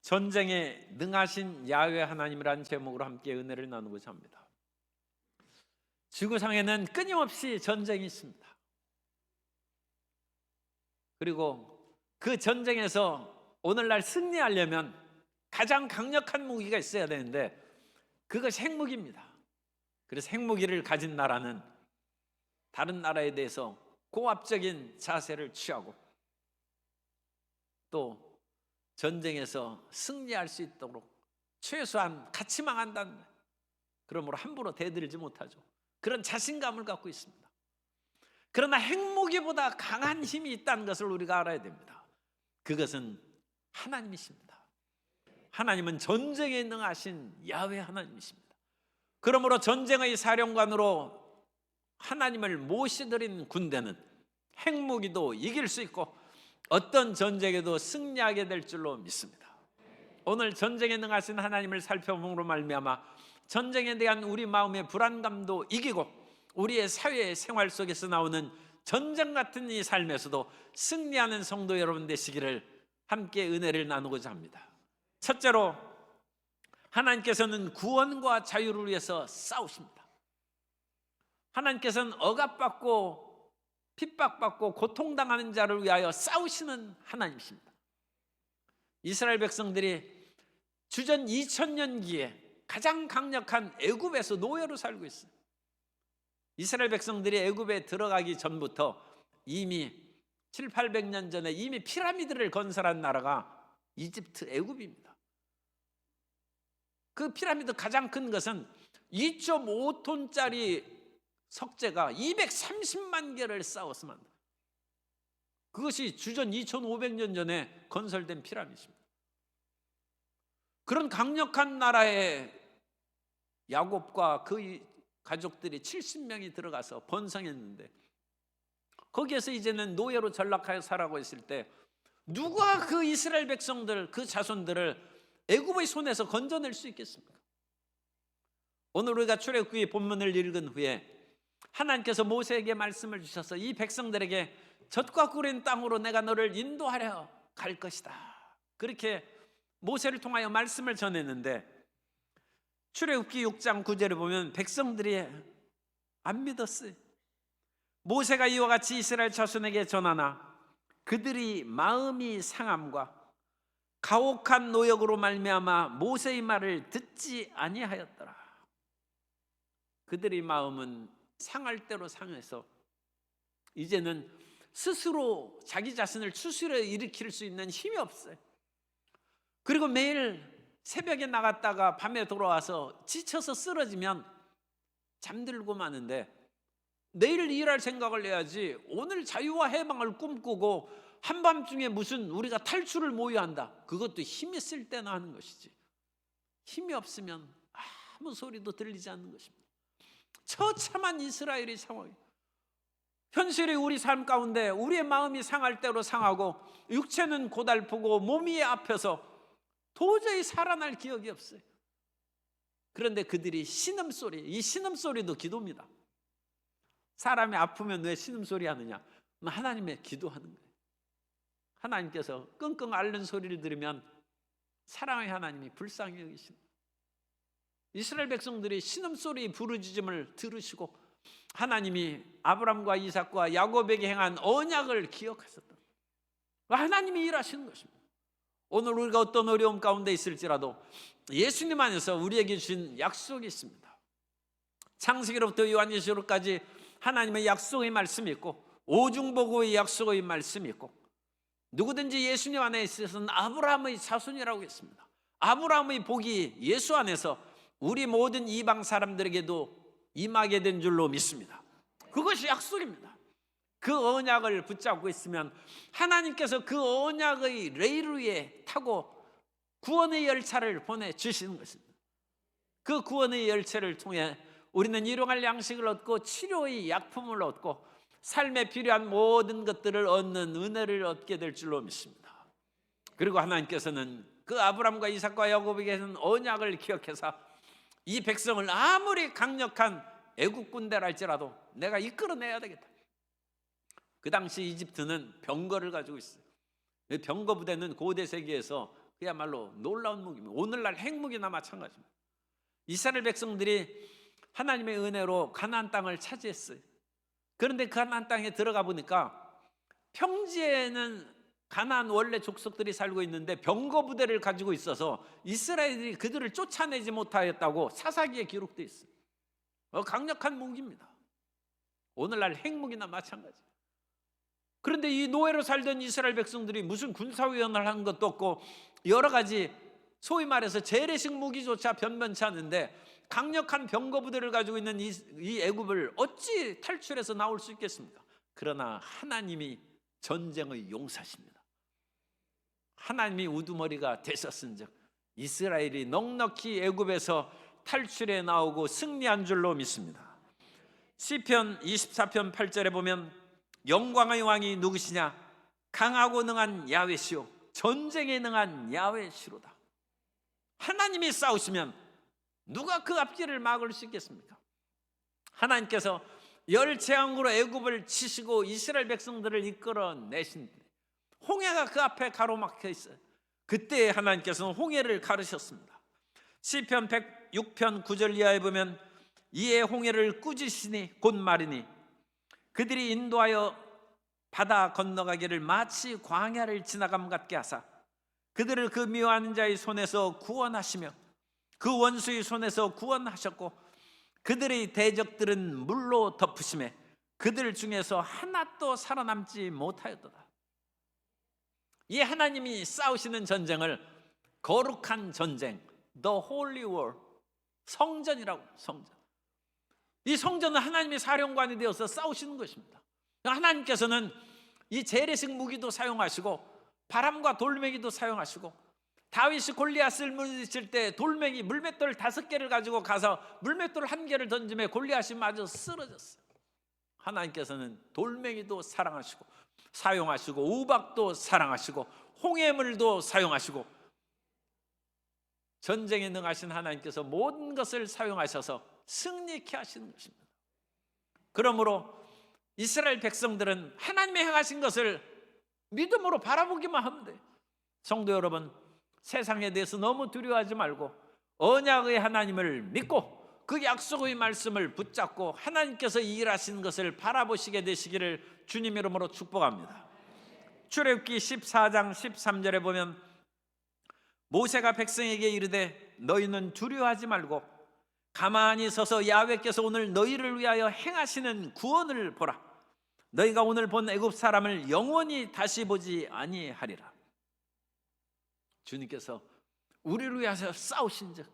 전쟁에 능하신 야훼 하나님이라는 제목으로 함께 은혜를 나누고자 합니다. 지구상에는 끊임없이 전쟁이 있습니다. 그리고 그 전쟁에서 오늘날 승리하려면 가장 강력한 무기가 있어야 되는데 그것이 핵무기입니다. 그래서 핵무기를 가진 나라는 다른 나라에 대해서 고압적인 자세를 취하고 또 전쟁에서 승리할 수 있도록 최소한 같이 망한다는, 그러므로 함부로 대들지 못하죠. 그런 자신감을 갖고 있습니다. 그러나 핵무기보다 강한 힘이 있다는 것을 우리가 알아야 됩니다. 그것은 하나님이십니다. 하나님은 전쟁에 능하신 야훼 하나님이십니다. 그러므로 전쟁의 사령관으로 하나님을 모시드린 군대는 핵무기도 이길 수 있고 어떤 전쟁에도 승리하게 될 줄로 믿습니다. 오늘 전쟁에 능하신 하나님을 살펴봄으로 말미암아 전쟁에 대한 우리 마음의 불안감도 이기고 우리의 사회 생활 속에서 나오는 전쟁 같은 이 삶에서도 승리하는 성도 여러분 되시기를 함께 은혜를 나누고자 합니다. 첫째로, 하나님께서는 구원과 자유를 위해서 싸우십니다. 하나님께서는 억압받고 핍박받고 고통당하는 자를 위하여 싸우시는 하나님이십니다. 이스라엘 백성들이 주전 2000년기에 가장 강력한 애굽에서 노예로 살고 있어요. 이스라엘 백성들이 애굽에 들어가기 전부터 이미 700~800년 전에 이미 피라미드를 건설한 나라가 이집트, 애굽입니다. 그 피라미드 가장 큰 것은 2.5톤짜리 석재가 230만 개를 쌓았으면 합니다. 그것이 주전 2500년 전에 건설된 피라미드입니다. 그런 강력한 나라에 야곱과 그 가족들이 70명이 들어가서 번성했는데 거기에서 이제는 노예로 전락하여 살아가고 있을 때 누가 그 이스라엘 백성들, 그 자손들을 애굽의 손에서 건져낼 수 있겠습니까? 오늘 우리가 출애굽기 본문을 읽은 후에 하나님께서 모세에게 말씀을 주셔서 이 백성들에게 젖과 꿀인 땅으로 내가 너를 인도하려 갈 것이다, 그렇게 모세를 통하여 말씀을 전했는데 출애굽기 6장 9절에 보면 백성들이 안 믿었어요. 모세가 이와 같이 이스라엘 자손에게 전하나 그들이 마음이 상함과 가혹한 노역으로 말미암아 모세의 말을 듣지 아니하였더라. 그들의 마음은 상할 대로 상해서 이제는 스스로 자기 자신을 추스려 일으킬 수 있는 힘이 없어요. 그리고 매일 새벽에 나갔다가 밤에 돌아와서 지쳐서 쓰러지면 잠들고 마는데 내일 일할 생각을 해야지 오늘 자유와 해방을 꿈꾸고 한밤중에 무슨 우리가 탈출을 모의한다, 그것도 힘이 있을 때나 하는 것이지 힘이 없으면 아무 소리도 들리지 않는 것입니다. 처참한 이스라엘의 상황이에요. 현실의 우리 삶 가운데 우리의 마음이 상할 대로 상하고 육체는 고달프고 몸이 아파서 도저히 살아날 기억이 없어요. 그런데 그들이 신음소리, 이 신음소리도 기도입니다. 사람이 아프면 왜 신음소리 하느냐? 하나님의 기도하는 거예요. 하나님께서 끙끙 앓는 소리를 들으면 사랑의 하나님이 불쌍히 여기십니다. 이스라엘 백성들이 신음소리 부르짖음을 들으시고 하나님이 아브람과 이삭과 야곱에게 행한 언약을 기억하셨다. 하나님이 일하시는 것입니다. 오늘 우리가 어떤 어려움 가운데 있을지라도 예수님 안에서 우리에게 주신 약속이 있습니다. 창세기로부터 요한계시록까지 하나님의 약속의 말씀이 있고 오중보고의 약속의 말씀이 있고 누구든지 예수님 안에 있어서는 아브라함의 자손이라고 했습니다. 아브라함의 복이 예수 안에서 우리 모든 이방 사람들에게도 임하게 된 줄로 믿습니다. 그것이 약속입니다. 그 언약을 붙잡고 있으면 하나님께서 그 언약의 레일 위에 타고 구원의 열차를 보내주시는 것입니다. 그 구원의 열차를 통해 우리는 일용할 양식을 얻고 치료의 약품을 얻고 삶에 필요한 모든 것들을 얻는 은혜를 얻게 될 줄로 믿습니다. 그리고 하나님께서는 그 아브람과 이삭과 야곱에게는 언약을 기억해서 이 백성을 아무리 강력한 애국 군대라 할지라도 내가 이끌어내야 되겠다. 그 당시 이집트는 병거를 가지고 있어요. 병거 부대는 고대 세계에서 그야말로 놀라운 무기입니다. 오늘날 핵무기나 마찬가지입니다. 이스라엘 백성들이 하나님의 은혜로 가나안 땅을 차지했어요. 그런데 그 가나안 땅에 들어가 보니까 평지에는 가나안 원래 족속들이 살고 있는데 병거 부대를 가지고 있어서 이스라엘이 그들을 쫓아내지 못하였다고 사사기에 기록되어 있어요. 강력한 무기입니다. 오늘날 핵무기나 마찬가지. 그런데 이 노예로 살던 이스라엘 백성들이 무슨 군사훈련을 한 것도 없고 여러 가지 소위 말해서 재래식 무기조차 변변치 않은데 강력한 병거 부대를 가지고 있는 이 애굽을 어찌 탈출해서 나올 수 있겠습니까? 그러나 하나님이 전쟁의 용사십니다. 하나님이 우두머리가 되셨은즉 이스라엘이 넉넉히 애굽에서 탈출해 나오고 승리한 줄로 믿습니다. 시편 24편 8절에 보면 영광의 왕이 누구시냐? 강하고 능한 야훼시요 전쟁에 능한 야훼시로다. 하나님이 싸우시면 누가 그 앞길을 막을 수 있겠습니까? 하나님께서 열 재앙으로 애굽을 치시고 이스라엘 백성들을 이끌어내신 홍해가 그 앞에 가로막혀 있어요. 그때 하나님께서는 홍해를 가르셨습니다. 시편 106편 9절 이하에 보면 이에 홍해를 꾸짖으시니 곧 말이니 그들이 인도하여 바다 건너가기를 마치 광야를 지나감 같게 하사 그들을 그 미워하는 자의 손에서 구원하시며 그 원수의 손에서 구원하셨고 그들의 대적들은 물로 덮으심에 그들 중에서 하나도 살아남지 못하였도다. 이 하나님이 싸우시는 전쟁을 거룩한 전쟁, The Holy War, 성전이라고. 성전. 이 성전은 하나님의 사령관이 되어서 싸우시는 것입니다. 하나님께서는 이 재래식 무기도 사용하시고 바람과 돌멩이도 사용하시고 다윗이 골리앗을 물리칠 때 돌멩이 물맷돌 5개를 가지고 가서 물맷돌 1개를 던짐에 골리앗이 맞아 쓰러졌어요. 하나님께서는 돌멩이도 사랑하시고 사용하시고 우박도 사랑하시고 홍해물도 사용하시고 전쟁에 능하신 하나님께서 모든 것을 사용하셔서 승리케 하시는 것입니다. 그러므로 이스라엘 백성들은 하나님의 행하신 것을 믿음으로 바라보기만 하면 돼요. 성도 여러분, 세상에 대해서 너무 두려워하지 말고 언약의 하나님을 믿고 그 약속의 말씀을 붙잡고 하나님께서 일하시는 것을 바라보시게 되시기를 주님 이름으로 축복합니다. 출애굽기 14장 13절에 보면 모세가 백성에게 이르되 너희는 두려워하지 말고 가만히 서서 야훼께서 오늘 너희를 위하여 행하시는 구원을 보라. 너희가 오늘 본 애굽 사람을 영원히 다시 보지 아니하리라. 주님께서 우리를 위하여 싸우신즉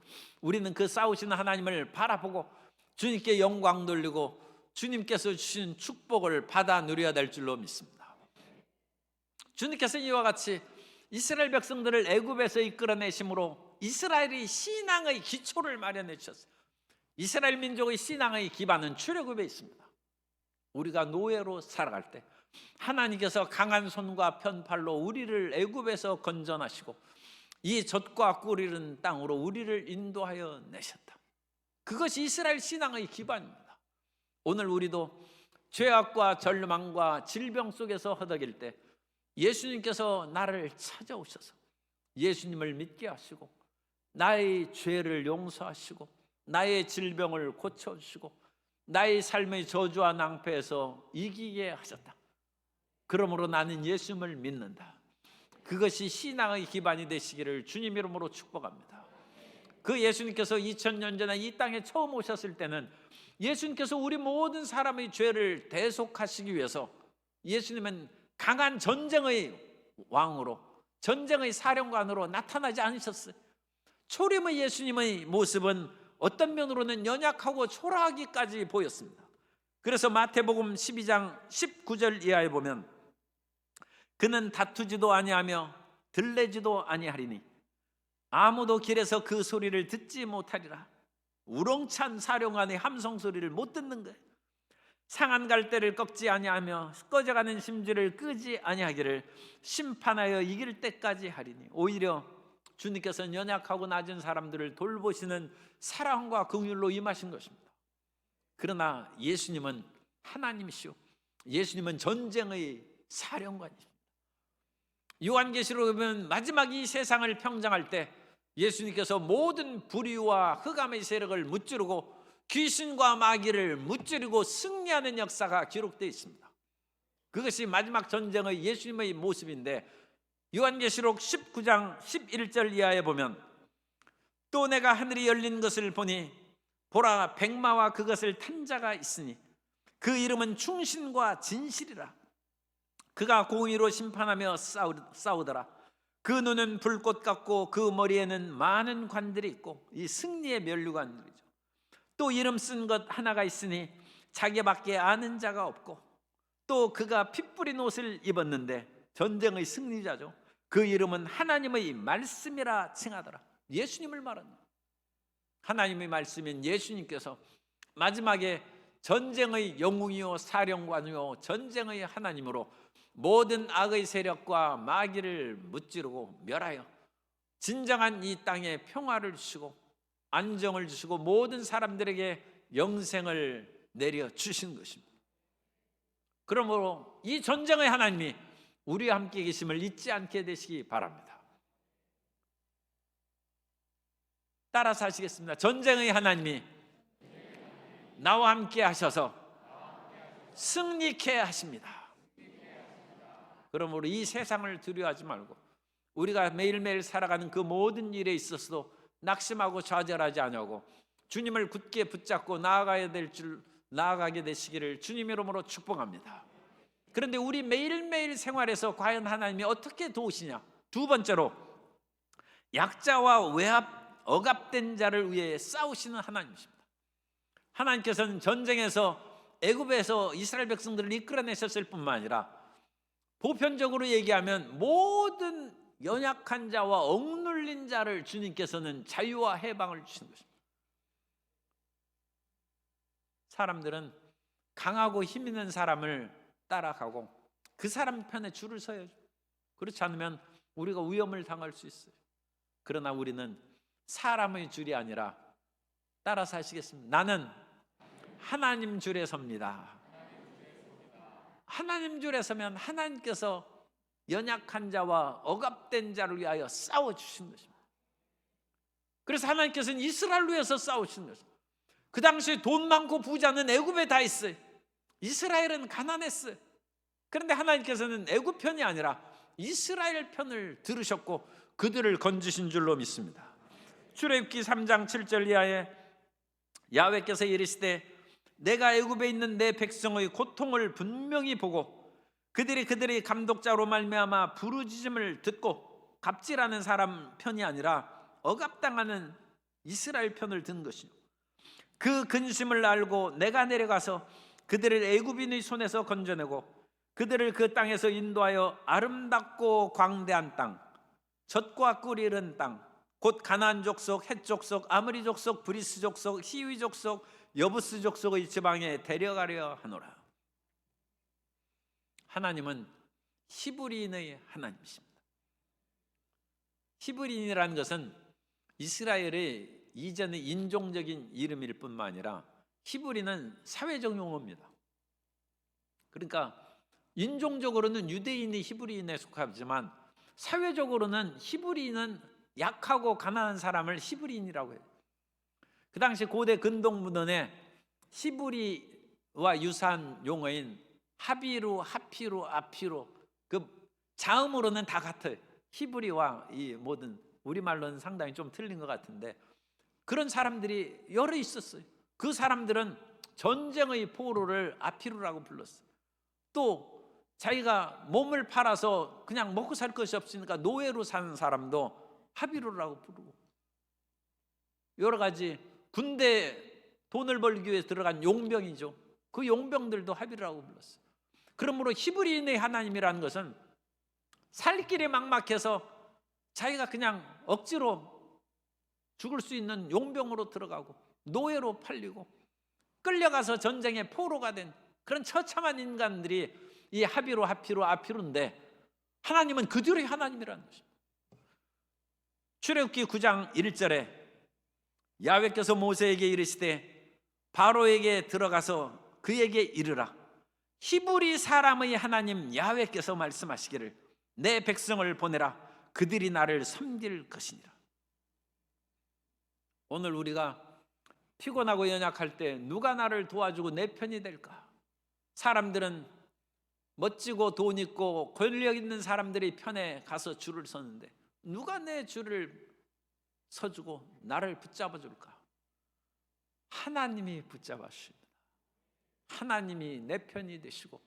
우리는 그 싸우시는 하나님을 바라보고 주님께 영광 돌리고 주님께서 주신 축복을 받아 누려야 될 줄로 믿습니다. 주님께서 이와 같이 이스라엘 백성들을 애굽에서 이끌어내심으로 이스라엘이 신앙의 기초를 마련해 주셨어요. 이스라엘 민족의 신앙의 기반은 출애굽에 있습니다. 우리가 노예로 살아갈 때 하나님께서 강한 손과 편팔로 우리를 애굽에서 건져나시고 이 젖과 꿀 이른 땅으로 우리를 인도하여 내셨다. 그것이 이스라엘 신앙의 기반입니다. 오늘 우리도 죄악과 절망과 질병 속에서 허덕일 때 예수님께서 나를 찾아오셔서 예수님을 믿게 하시고 나의 죄를 용서하시고 나의 질병을 고쳐주시고 나의 삶의 저주와 낭패에서 이기게 하셨다. 그러므로 나는 예수님을 믿는다. 그것이 신앙의 기반이 되시기를 주님 이름으로 축복합니다. 그 예수님께서 2000년 전에 이 땅에 처음 오셨을 때는 예수님께서 우리 모든 사람의 죄를 대속하시기 위해서 예수님은 강한 전쟁의 왕으로 전쟁의 사령관으로 나타나지 않으셨어요. 초림의 예수님의 모습은 어떤 면으로는 연약하고 초라하기까지 보였습니다. 그래서 마태복음 12장 19절 이하에 보면 그는 다투지도 아니하며 들레지도 아니하리니 아무도 길에서 그 소리를 듣지 못하리라. 우렁찬 사령관의 함성 소리를 못 듣는 거예요. 상한 갈대를 꺾지 아니하며 꺼져가는 심지를 끄지 아니하기를 심판하여 이길 때까지 하리니. 오히려 주님께서는 연약하고 낮은 사람들을 돌보시는 사랑과 긍휼로 임하신 것입니다. 그러나 예수님은 하나님이시오. 예수님은 전쟁의 사령관이십니다. 요한계시록에 보면 마지막 이 세상을 평정할 때 예수님께서 모든 불의와 흑암의 세력을 무찌르고 귀신과 마귀를 무찌르고 승리하는 역사가 기록되어 있습니다. 그것이 마지막 전쟁의 예수님의 모습인데, 요한계시록 19장 11절 이하에 보면, 또 내가 하늘이 열린 것을 보니 보라, 백마와 그것을 탄 자가 있으니 그 이름은 충신과 진실이라. 그가 공의로 심판하며 싸우더라. 그 눈은 불꽃 같고 그 머리에는 많은 관들이 있고, 이 승리의 면류관들이죠. 또 이름 쓴 것 하나가 있으니 자기밖에 아는 자가 없고, 또 그가 피 뿌린 옷을 입었는데, 전쟁의 승리자죠. 그 이름은 하나님의 말씀이라 칭하더라. 예수님을 말합니다. 하나님의 말씀인 예수님께서 마지막에 전쟁의 영웅이요 사령관이요 전쟁의 하나님으로 모든 악의 세력과 마귀를 무찌르고 멸하여 진정한 이 땅에 평화를 주시고 안정을 주시고 모든 사람들에게 영생을 내려 주신 것입니다. 그러므로 이 전쟁의 하나님이 우리와 함께 계심을 잊지 않게 되시기 바랍니다. 따라서 하시겠습니다. 전쟁의 하나님이 나와 함께 하셔서 승리케 하십니다. 그러므로 이 세상을 두려워하지 말고 우리가 매일매일 살아가는 그 모든 일에 있어서도 낙심하고 좌절하지 아니하고 주님을 굳게 붙잡고 나아가게 되시기를 주님 이름으로 축복합니다. 그런데 우리 매일매일 생활에서 과연 하나님이 어떻게 도우시냐? 두 번째로, 약자와 억압된 자를 위해 싸우시는 하나님이십니다. 하나님께서는 전쟁에서 애굽에서 이스라엘 백성들을 이끌어내셨을 뿐만 아니라 보편적으로 얘기하면 모든 연약한 자와 억눌린 자를 주님께서는 자유와 해방을 주시는 것입니다. 사람들은 강하고 힘 있는 사람을 따라가고 그 사람 편에 줄을 서야죠. 그렇지 않으면 우리가 위험을 당할 수 있어요. 그러나 우리는 사람의 줄이 아니라, 따라서 하시겠습니다. 나는 하나님 줄에 섭니다. 하나님 줄에 서면 하나님께서 연약한 자와 억압된 자를 위하여 싸워주신 것입니다. 그래서 하나님께서는 이스라엘을 위해서 싸우신 것입니다. 그 당시에 돈 많고 부자는 애굽에 다 있어요. 이스라엘은 가난했어요. 그런데 하나님께서는 애굽 편이 아니라 이스라엘 편을 들으셨고 그들을 건지신 줄로 믿습니다. 출애굽기 3장 7절 이하에 야훼께서 이르시되 내가 애굽에 있는 내 백성의 고통을 분명히 보고 그들이 감독자로 말미암아 부르짖음을 듣고 갑질하는 사람 편이 아니라 억압당하는 이스라엘 편을 든 것이요, 그 근심을 알고 내가 내려가서 그들을 애굽인의 손에서 건져내고 그들을 그 땅에서 인도하여 아름답고 광대한 땅, 젖과 꿀이 흐르는 땅, 곧 가나안 족속, 헷 족속, 아므리 족속, 브리스 족속, 히위 족속, 여부스 족속의 지방에 데려가려 하노라. 하나님은 히브리인의 하나님이십니다. 히브리인이라는 것은 이스라엘의 이전의 인종적인 이름일 뿐만 아니라 히브리는 사회적 용어입니다. 그러니까 인종적으로는 유대인이 히브리인에 속하지만 사회적으로는 히브리인은 약하고 가난한 사람을 히브리인이라고 해요. 그 당시 고대 근동문헌에 히브리와 유사한 용어인 하비루, 하피루, 아피루, 그 자음으로는 다 같아요. 히브리와 이 모든 우리말로는 상당히 좀 틀린 것 같은데 그런 사람들이 여러 있었어요. 그 사람들은 전쟁의 포로를 아피루라고 불렀어요. 또 자기가 몸을 팔아서 그냥 먹고 살 것이 없으니까 노예로 사는 사람도 하비루라고 부르고, 여러 가지 군대 돈을 벌기 위해 들어간 용병이죠. 그 용병들도 하비루라고 불렀어요. 그러므로 히브리인의 하나님이라는 것은 살 길이 막막해서 자기가 그냥 억지로 죽을 수 있는 용병으로 들어가고 노예로 팔리고 끌려가서 전쟁의 포로가 된 그런 처참한 인간들이 이 하비루, 하피루, 아피루인데 하나님은 그들의 하나님이라는 것입니다. 출애굽기 9장 1절에 야훼께서 모세에게 이르시되 바로에게 들어가서 그에게 이르라. 히브리 사람의 하나님 야훼께서 말씀하시기를 내 백성을 보내라. 그들이 나를 섬길 것이니라. 오늘 우리가 피곤하고 연약할 때 누가 나를 도와주고 내 편이 될까? 사람들은 멋지고 돈 있고 권력 있는 사람들이 편에 가서 줄을 서는데 누가 내 줄을 서주고 나를 붙잡아 줄까? 하나님이 붙잡아 주십니다. 하나님이 내 편이 되시고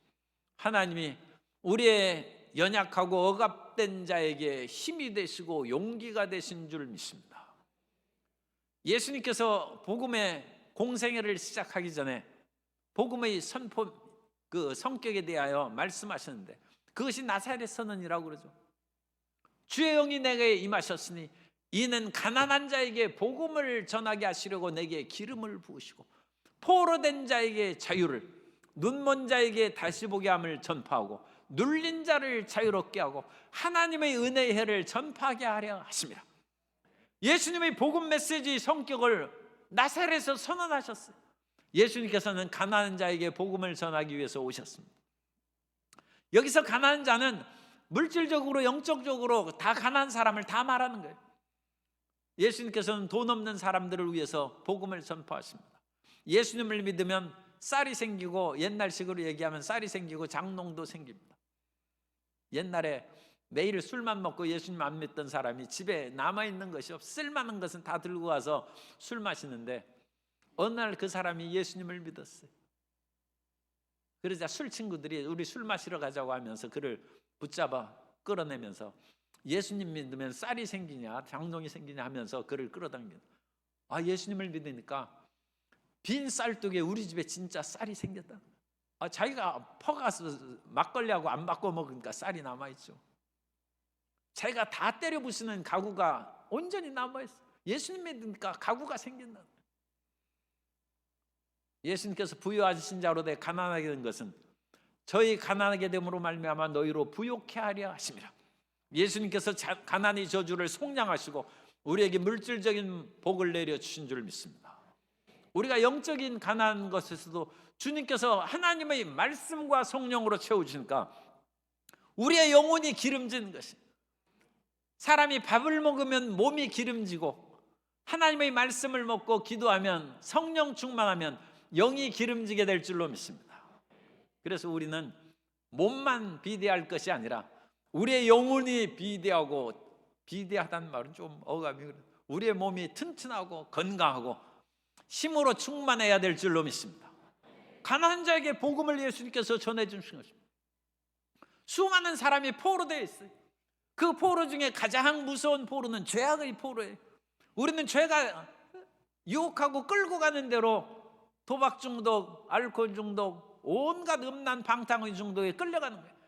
하나님이 우리의 연약하고 억압된 자에게 힘이 되시고 용기가 되신 줄 믿습니다. 예수님께서 복음의 공생애를 시작하기 전에 복음의 선포 그 성격에 대하여 말씀하셨는데 그것이 나사렛 선언이라고 그러죠. 주의 영이 내게 임하셨으니 이는 가난한 자에게 복음을 전하게 하시려고 내게 기름을 부으시고 포로된 자에게 자유를, 눈먼 자에게 다시 보게 함을 전파하고 눌린 자를 자유롭게 하고 하나님의 은혜의 해를 전파하게 하려 하십니다. 예수님의 복음 메시지 성격을 나사렛에서 선언하셨어요. 예수님께서는 가난한 자에게 복음을 전하기 위해서 오셨습니다. 여기서 가난한 자는 물질적으로 영적적으로 다 가난한 사람을 다 말하는 거예요. 예수님께서는 돈 없는 사람들을 위해서 복음을 전파하십니다. 예수님을 믿으면 쌀이 생기고, 옛날식으로 얘기하면 쌀이 생기고 장롱도 생깁니다. 옛날에 매일 술만 먹고 예수님 안 믿던 사람이 집에 남아있는 것이 없어 쓸만한 것은 다 들고 와서 술 마시는데 어느 날 그 사람이 예수님을 믿었어요. 그러자 술 친구들이 우리 술 마시러 가자고 하면서 그를 붙잡아 끌어내면서 예수님 믿으면 쌀이 생기냐 장롱이 생기냐 하면서 그를 끌어당기는. 아, 예수님을 믿으니까 빈 쌀독에 우리 집에 진짜 쌀이 생겼다. 아, 자기가 퍼가서 막걸리하고 안 바꿔 먹으니까 쌀이 남아있죠. 자기가 다 때려 부수는 가구가 온전히 남아있어. 예수님 믿으니까 가구가 생긴다. 예수님께서 부유하신 자로 돼 가난하게 된 것은 저희 가난하게 됨으로 말미암아 너희로 부욕해 하려 하심이라. 예수님께서 가난의 저주를 속량하시고 우리에게 물질적인 복을 내려 주신 줄 믿습니다. 우리가 영적인 가난한 것에서도 주님께서 하나님의 말씀과 성령으로 채워주시니까 우리의 영혼이 기름지는 것이, 사람이 밥을 먹으면 몸이 기름지고 하나님의 말씀을 먹고 기도하면 성령 충만하면 영이 기름지게 될 줄로 믿습니다. 그래서 우리는 몸만 비대할 것이 아니라 우리의 영혼이 비대하고, 비대하다는 말은 좀 어감이 그래요. 우리의 몸이 튼튼하고 건강하고 힘으로 충만해야 될 줄로 믿습니다. 가난한 자에게 복음을 예수님께서 전해주신 것입니다. 수많은 사람이 포로되어 있어요. 그 포로 중에 가장 무서운 포로는 죄악의 포로예요. 우리는 죄가 유혹하고 끌고 가는 대로 도박 중독, 알코올 중독, 온갖 음란 방탕의 중독에 끌려가는 거예요.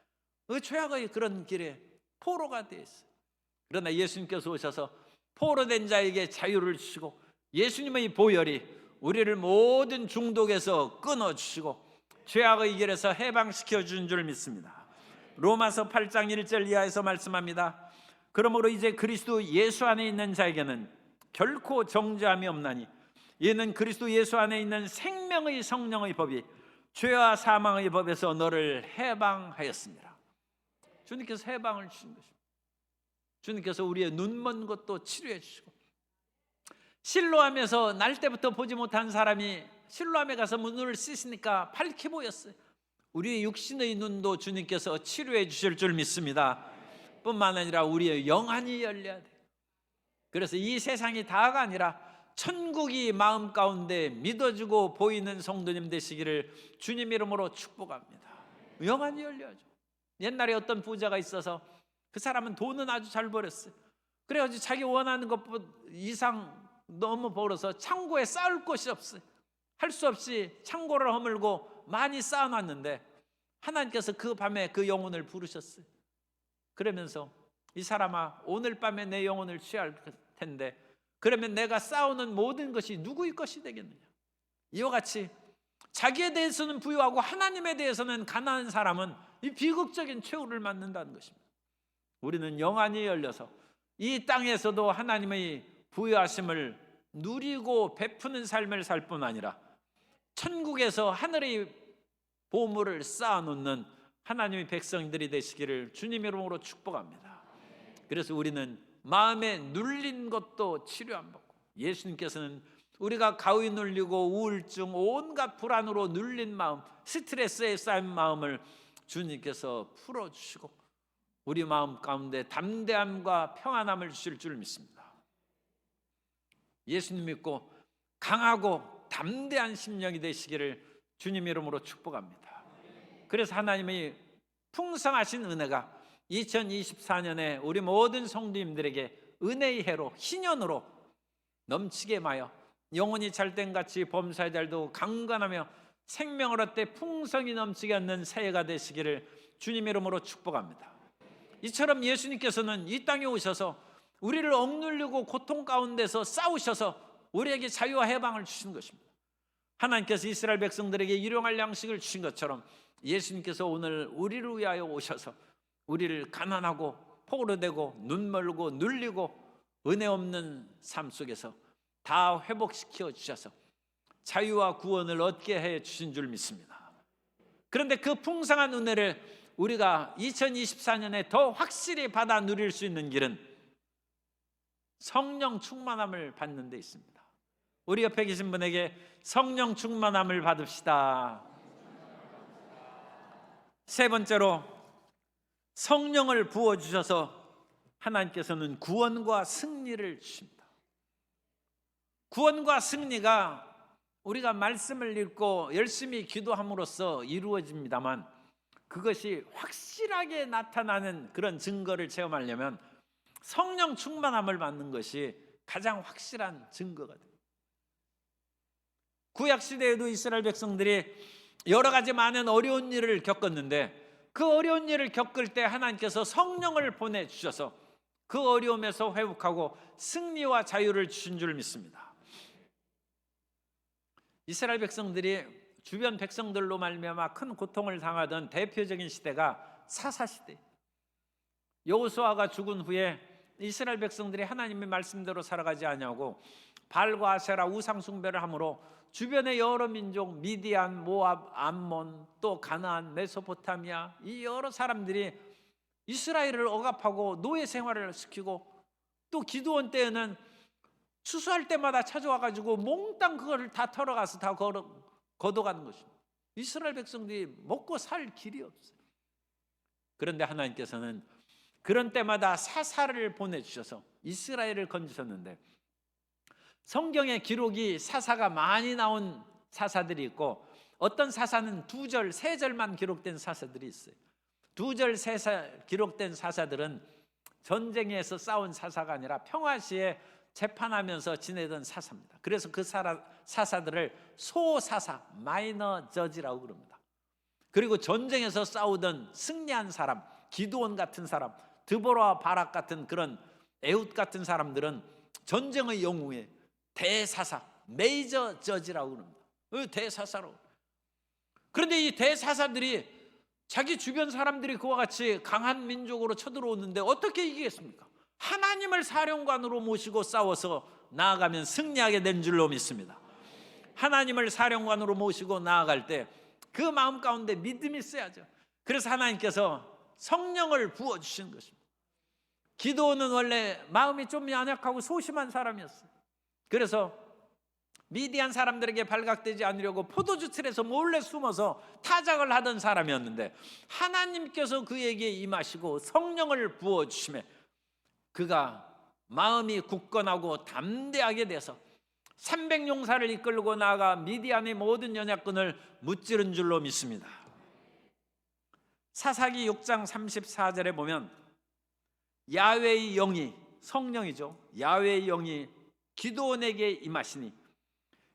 그 죄악의 그런 길에 포로가 되어 있어요. 그러나 예수님께서 오셔서 포로된 자에게 자유를 주시고 예수님의 보혈이 우리를 모든 중독에서 끊어주시고 죄악의 길에서 해방시켜 준 줄 믿습니다. 로마서 8장 1절 이하에서 말씀합니다. 그러므로 이제 그리스도 예수 안에 있는 자에게는 결코 정죄함이 없나니 이는 그리스도 예수 안에 있는 생명의 성령의 법이 죄와 사망의 법에서 너를 해방하였습니다. 주님께서 해방을 주신 것입니다. 주님께서 우리의 눈먼 것도 치료해 주시고, 실로암에서 날 때부터 보지 못한 사람이 실로암에 가서 눈을 씻으니까 밝게 보였어요. 우리의 육신의 눈도 주님께서 치료해 주실 줄 믿습니다. 뿐만 아니라 우리의 영안이 열려야 돼요. 그래서 이 세상이 다가 아니라 천국이 마음 가운데 믿어지고 보이는 성도님 되시기를 주님 이름으로 축복합니다. 영안이 열려야죠. 옛날에 어떤 부자가 있어서 그 사람은 돈은 아주 잘 벌었어요. 그래가지고 자기 원하는 것 이상 너무 벌어서 창고에 쌓을 곳이 없어요. 할 수 없이 창고를 허물고 많이 쌓아놨는데 하나님께서 그 밤에 그 영혼을 부르셨어요. 그러면서 이 사람아, 오늘 밤에 내 영혼을 취할 텐데 그러면 내가 쌓아놓은 모든 것이 누구의 것이 되겠느냐. 이와 같이 자기에 대해서는 부유하고 하나님에 대해서는 가난한 사람은 이 비극적인 최후를 맞는다는 것입니다. 우리는 영안이 열려서 이 땅에서도 하나님의 부유하심을 누리고 베푸는 삶을 살 뿐 아니라 천국에서 하늘의 보물을 쌓아놓는 하나님의 백성들이 되시기를 주님 이름으로 축복합니다. 그래서 우리는 마음에 눌린 것도 치료 안 받고, 예수님께서는 우리가 가위 눌리고 우울증, 온갖 불안으로 눌린 마음, 스트레스에 쌓인 마음을 주님께서 풀어주시고 우리 마음 가운데 담대함과 평안함을 주실 줄 믿습니다. 예수님 믿고 강하고 담대한 심령이 되시기를 주님 이름으로 축복합니다. 그래서 하나님의 풍성하신 은혜가 2024년에 우리 모든 성도님들에게 은혜의 해로, 희년으로 넘치게 마여 영혼이 잘된같이 범사의 달도 강건하며 생명을 얻되 풍성이 넘치게 얻는 새해가 되시기를 주님 이름으로 축복합니다. 이처럼 예수님께서는 이 땅에 오셔서 우리를 억누르고 고통 가운데서 싸우셔서 우리에게 자유와 해방을 주신 것입니다. 하나님께서 이스라엘 백성들에게 일용할 양식을 주신 것처럼 예수님께서 오늘 우리를 위하여 오셔서 우리를 가난하고 포로되고 눈멀고 눌리고 은혜 없는 삶 속에서 다 회복시켜 주셔서 자유와 구원을 얻게 해 주신 줄 믿습니다. 그런데 그 풍성한 은혜를 우리가 2024년에 더 확실히 받아 누릴 수 있는 길은 성령 충만함을 받는 데 있습니다. 우리 옆에 계신 분에게 성령 충만함을 받읍시다. 세 번째로, 성령을 부어주셔서 하나님께서는 구원과 승리를 주십니다. 구원과 승리가 우리가 말씀을 읽고 열심히 기도함으로써 이루어집니다만, 그것이 확실하게 나타나는 그런 증거를 체험하려면 성령 충만함을 받는 것이 가장 확실한 증거가 됩니다. 구약시대에도 이스라엘 백성들이 여러 가지 많은 어려운 일을 겪었는데, 그 어려운 일을 겪을 때 하나님께서 성령을 보내주셔서 그 어려움에서 회복하고 승리와 자유를 주신 줄 믿습니다. 이스라엘 백성들이 주변 백성들로 말미암아 큰 고통을 당하던 대표적인 시대가 사사시대. 여호수아가 죽은 후에 이스라엘 백성들이 하나님의 말씀대로 살아가지 아니하고 발과 아세라 우상 숭배를 함으로 주변의 여러 민족, 미디안, 모압, 암몬, 또 가나안, 메소포타미아, 이 여러 사람들이 이스라엘을 억압하고 노예 생활을 시키고, 또 기드온 때에는 추수할 때마다 찾아와가지고 몽땅 그거를 다 털어가서 다 걷어가는 것입니다. 이스라엘 백성들이 먹고 살 길이 없어요. 그런데 하나님께서는 그런 때마다 사사를 보내주셔서 이스라엘을 건지셨는데, 성경에 기록이 사사가 많이 나온 사사들이 있고, 어떤 사사는 2절, 3절만 기록된 사사들이 있어요. 2절, 3절 기록된 사사들은 전쟁에서 싸운 사사가 아니라 평화시에 재판하면서 지내던 사사입니다. 그래서 그 사사들을 소사사, 마이너 저지라고 그럽니다. 그리고 전쟁에서 싸우던 승리한 사람, 기드온 같은 사람, 드보라와 바락 같은 그런 에훗 같은 사람들은 전쟁의 영웅에 대사사, 메이저 저지라고 그럽니다. 대사사로. 그런데 이 대사사들이 자기 주변 사람들이 그와 같이 강한 민족으로 쳐들어오는데 어떻게 이기겠습니까? 하나님을 사령관으로 모시고 싸워서 나아가면 승리하게 된 줄로 믿습니다. 하나님을 사령관으로 모시고 나아갈 때 그 마음 가운데 믿음이 있어야죠. 그래서 하나님께서 성령을 부어주신 것입니다. 기드온은 원래 마음이 좀 연약하고 소심한 사람이었어요. 그래서 미디안 사람들에게 발각되지 않으려고 포도주 틀에서 몰래 숨어서 타작을 하던 사람이었는데, 하나님께서 그에게 임하시고 성령을 부어주심에 그가 마음이 굳건하고 담대하게 돼서 300용사를 이끌고 나아가 미디안의 모든 연약군을 무찌른 줄로 믿습니다. 사사기 6장 34절에 보면 야훼의 영이, 성령이죠, 야훼의 영이 기드온에게 임하시니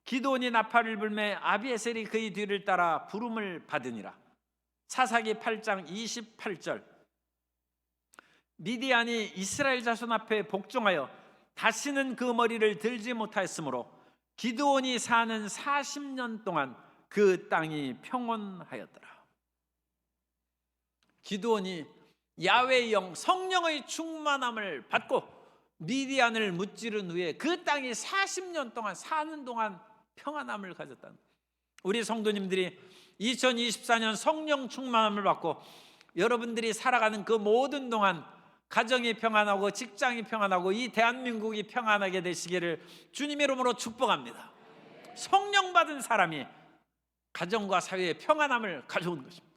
기드온이 나팔을 불매 아비에셀이 그의 뒤를 따라 부름을 받으니라. 사사기 8장 28절, 미디안이 이스라엘 자손 앞에 복종하여 다시는 그 머리를 들지 못하였으므로 기드온이 사는 40년 동안 그 땅이 평온하였더라. 기드온이 야훼의 영, 성령의 충만함을 받고 미디안을 무찌른 후에 그 땅이 40년 동안 사는 동안 평안함을 가졌다는, 우리 성도님들이 2024년 성령 충만함을 받고 여러분들이 살아가는 그 모든 동안 가정이 평안하고 직장이 평안하고 이 대한민국이 평안하게 되시기를 주님의 이름으로 축복합니다. 성령 받은 사람이 가정과 사회에 평안함을 가져오는 것입니다.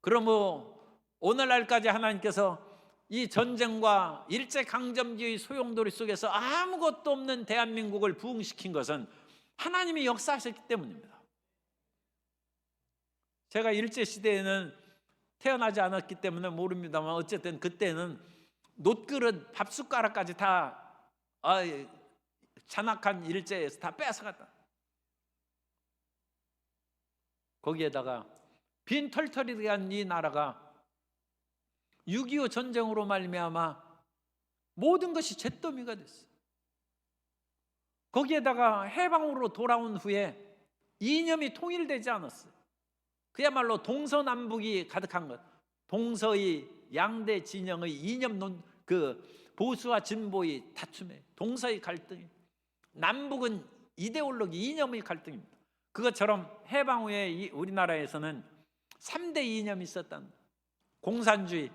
그러므로 오늘날까지 하나님께서 이 전쟁과 일제강점기의 소용돌이 속에서 아무것도 없는 대한민국을 부흥시킨 것은 하나님이 역사하셨기 때문입니다. 제가 일제시대에는 태어나지 않았기 때문에 모릅니다만 어쨌든 그때는 놋그릇, 밥숟가락까지 다 잔악한 일제에서 다 뺏어갔다. 거기에다가 빈털털이 된 이 나라가 6.25 전쟁으로 말미암아 모든 것이 잿더미가 됐어요. 거기에다가 해방으로 돌아온 후에 이념이 통일되지 않았어요. 그야말로 동서남북이 가득한 것, 동서의 양대 진영의 이념론, 그 보수와 진보의 다툼에, 동서의 갈등이, 남북은 이데올로기 이념의 갈등입니다. 그것처럼 해방 후에 우리나라에서는 3대 이념이 있었다는 거예요. 공산주의,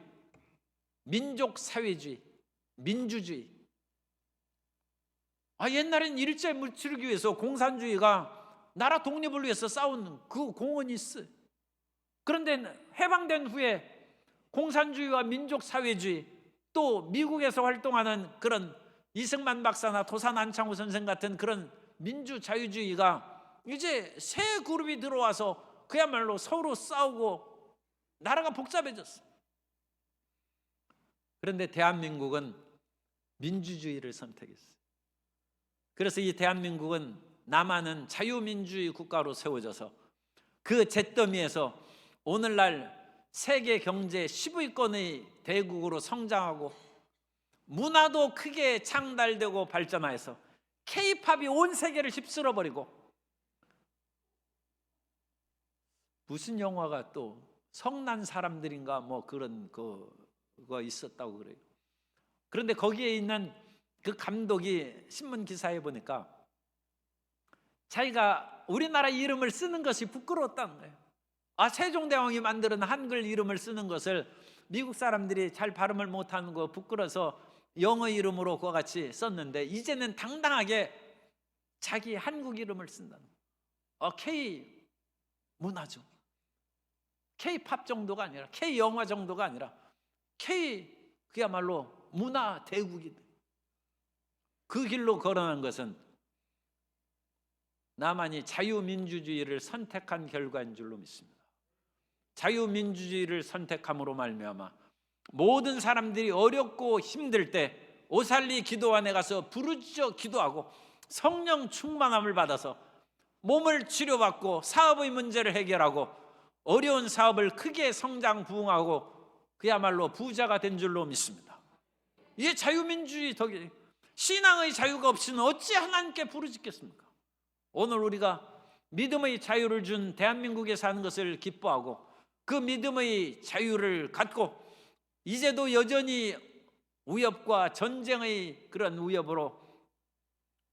민족사회주의, 민주주의. 옛날엔 일제 물치르기 위해서 공산주의가 나라 독립을 위해서 싸운 그 공헌이 있어요. 그런데 해방된 후에 공산주의와 민족사회주의, 또 미국에서 활동하는 그런 이승만 박사나 도산 안창호 선생 같은 그런 민주자유주의가 이제 새 그룹이 들어와서 그야말로 서로 싸우고 나라가 복잡해졌어요. 그런데 대한민국은 민주주의를 선택했어요. 그래서 이 대한민국은 남한은 자유민주주의 국가로 세워져서 그 잿더미에서 오늘날 세계 경제 10위권의 대국으로 성장하고 문화도 크게 창달되고 발전하여서 K-팝이 온 세계를 휩쓸어버리고, 무슨 영화가 또 성난 사람들인가 뭐 그런 그거 있었다고 그래요. 그런데 거기에 있는 그 감독이 신문 기사에 보니까 자기가 우리나라 이름을 쓰는 것이 부끄러웠다는 거예요. 세종대왕이 만드는 한글 이름을 쓰는 것을 미국 사람들이 잘 발음을 못하는 거 부끄러워서 영어 이름으로 그와 같이 썼는데 이제는 당당하게 자기 한국 이름을 쓴다는 거예요. K 문화죠. K-팝 정도가 아니라, K 영화 정도가 아니라 K 그야말로 문화 대국이다. 그 길로 걸어간 것은 남한이 자유민주주의를 선택한 결과인 줄로 믿습니다. 자유민주주의를 선택함으로 말미암아 모든 사람들이 어렵고 힘들 때 오살리 기도원에 가서 부르짖어 기도하고 성령 충만함을 받아서 몸을 치료받고 사업의 문제를 해결하고 어려운 사업을 크게 성장 부흥하고 그야말로 부자가 된 줄로 믿습니다. 이게 자유민주주의 덕이, 신앙의 자유가 없이는 어찌 하나님께 부르짖겠습니까? 오늘 우리가 믿음의 자유를 준 대한민국에 사는 것을 기뻐하고 그 믿음의 자유를 갖고 이제도 여전히 위협과 전쟁의 그런 위협으로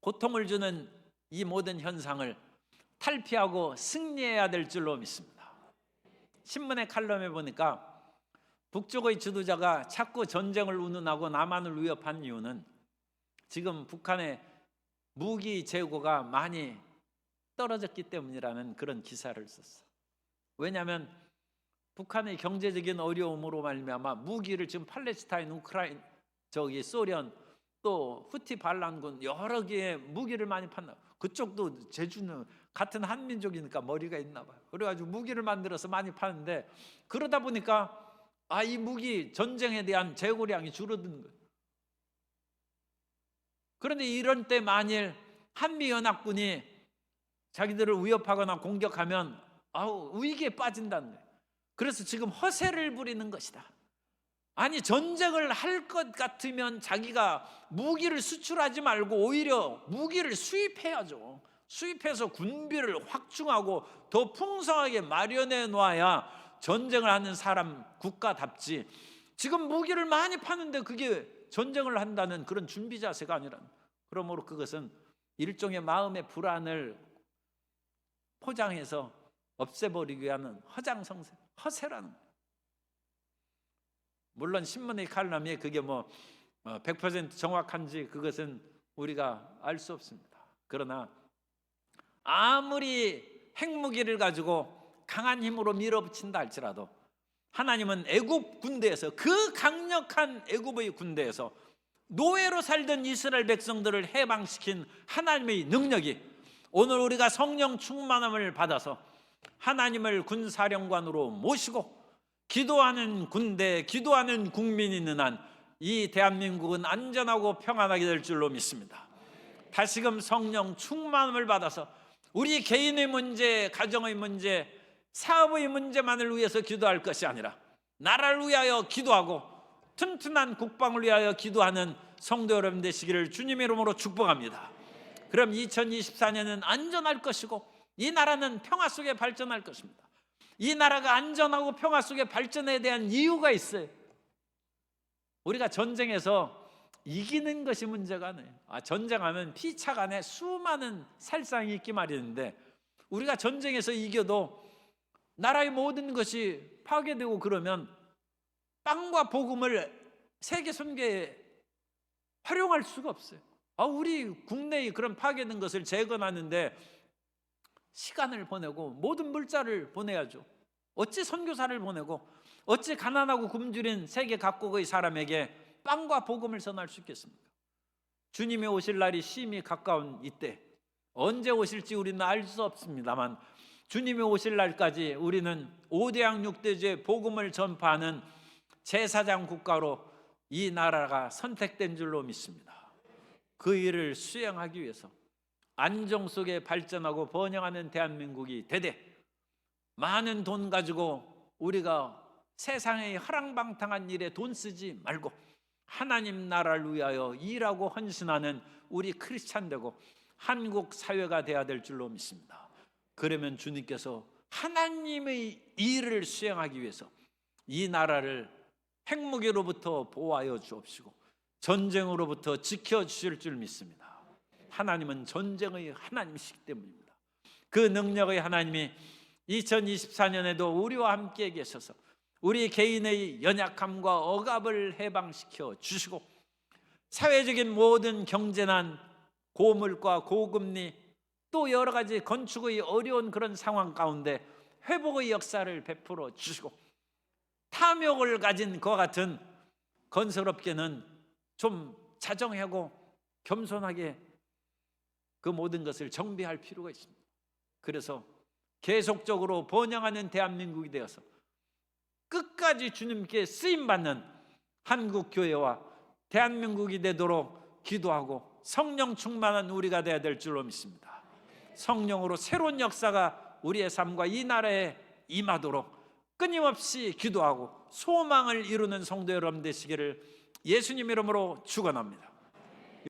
고통을 주는 이 모든 현상을 탈피하고 승리해야 될 줄로 믿습니다. 신문의 칼럼에 보니까 북쪽의 지도자가 자꾸 전쟁을 운운하고 남한을 위협한 이유는 지금 북한의 무기 재고가 많이 떨어졌기 때문이라는 그런 기사를 썼어요. 왜냐하면 북한의 경제적인 어려움으로 말미암아 무기를 지금 팔레스타인, 우크라이나, 소련, 또 후티 반란군 여러 개의 무기를 많이 판다. 그쪽도 제주는 같은 한민족이니까 머리가 있나 봐요. 그래가지고 무기를 만들어서 많이 파는데 그러다 보니까 이 무기 전쟁에 대한 재고량이 줄어드는 거예요. 그런데 이런 때 만일 한미연합군이 자기들을 위협하거나 공격하면 위기에 빠진다는 거예요. 그래서 지금 허세를 부리는 것이다. 아니, 전쟁을 할 것 같으면 자기가 무기를 수출하지 말고 오히려 무기를 수입해야죠. 수입해서 군비를 확충하고 더 풍성하게 마련해 놔야 전쟁을 하는 사람 국가답지, 지금 무기를 많이 파는데 그게 전쟁을 한다는 그런 준비 자세가 아니라, 그러므로 그것은 일종의 마음의 불안을 포장해서 없애버리기 위한 허장성세, 허세라는 거예요. 물론 신문의 칼럼이 그게 100% 정확한지 그것은 우리가 알 수 없습니다. 그러나 아무리 핵무기를 가지고 강한 힘으로 밀어붙인다 할지라도 하나님은 애굽 군대에서, 그 강력한 애굽의 군대에서 노예로 살던 이스라엘 백성들을 해방시킨 하나님의 능력이 오늘 우리가 성령 충만함을 받아서 하나님을 군사령관으로 모시고 기도하는 군대, 기도하는 국민이 있는 한 이 대한민국은 안전하고 평안하게 될 줄로 믿습니다. 다시금 성령 충만함을 받아서 우리 개인의 문제, 가정의 문제, 사업의 문제만을 위해서 기도할 것이 아니라 나라를 위하여 기도하고 튼튼한 국방을 위하여 기도하는 성도 여러분 되시기를 주님의 이름으로 축복합니다. 그럼 2024년은 안전할 것이고 이 나라는 평화 속에 발전할 것입니다. 이 나라가 안전하고 평화 속에 발전에 대한 이유가 있어요. 우리가 전쟁에서 이기는 것이 문제가 아니에요. 전쟁하면 피차간에 수많은 살상이 있기 마련인데 우리가 전쟁에서 이겨도 나라의 모든 것이 파괴되고 그러면 빵과 복음을 세계 선교에 활용할 수가 없어요. 우리 국내의 그런 파괴된 것을 재건하는데 시간을 보내고 모든 물자를 보내야죠. 어찌 선교사를 보내고 어찌 가난하고 굶주린 세계 각국의 사람에게 빵과 복음을 전할 수 있겠습니까? 주님이 오실 날이 심히 가까운 이때, 언제 오실지 우리는 알 수 없습니다만 주님이 오실 날까지 우리는 5대양 6대주의 복음을 전파하는 제사장 국가로 이 나라가 선택된 줄로 믿습니다. 그 일을 수행하기 위해서 안정 속에 발전하고 번영하는 대한민국이 되되 많은 돈 가지고 우리가 세상의 허랑방탕한 일에 돈 쓰지 말고 하나님 나라를 위하여 일하고 헌신하는 우리 크리스찬 되고 한국 사회가 되어야 될 줄로 믿습니다. 그러면 주님께서 하나님의 일을 수행하기 위해서 이 나라를 핵무기로부터 보호하여 주옵시고 전쟁으로부터 지켜주실 줄 믿습니다. 하나님은 전쟁의 하나님이시기 때문입니다. 그 능력의 하나님이 2024년에도 우리와 함께 계셔서 우리 개인의 연약함과 억압을 해방시켜 주시고 사회적인 모든 경제난, 고물가, 고금리 또 여러 가지 건축의 어려운 그런 상황 가운데 회복의 역사를 베풀어 주시고 탐욕을 가진 그와 같은 건설업계는 좀 자정하고 겸손하게 그 모든 것을 정비할 필요가 있습니다. 그래서 계속적으로 번영하는 대한민국이 되어서 끝까지 주님께 쓰임받는 한국교회와 대한민국이 되도록 기도하고 성령 충만한 우리가 되어야 될 줄로 믿습니다. 성령으로 새로운 역사가 우리의 삶과 이 나라에 임하도록 끊임없이 기도하고 소망을 이루는 성도 여러분 되시기를 예수님 이름으로 축원합니다.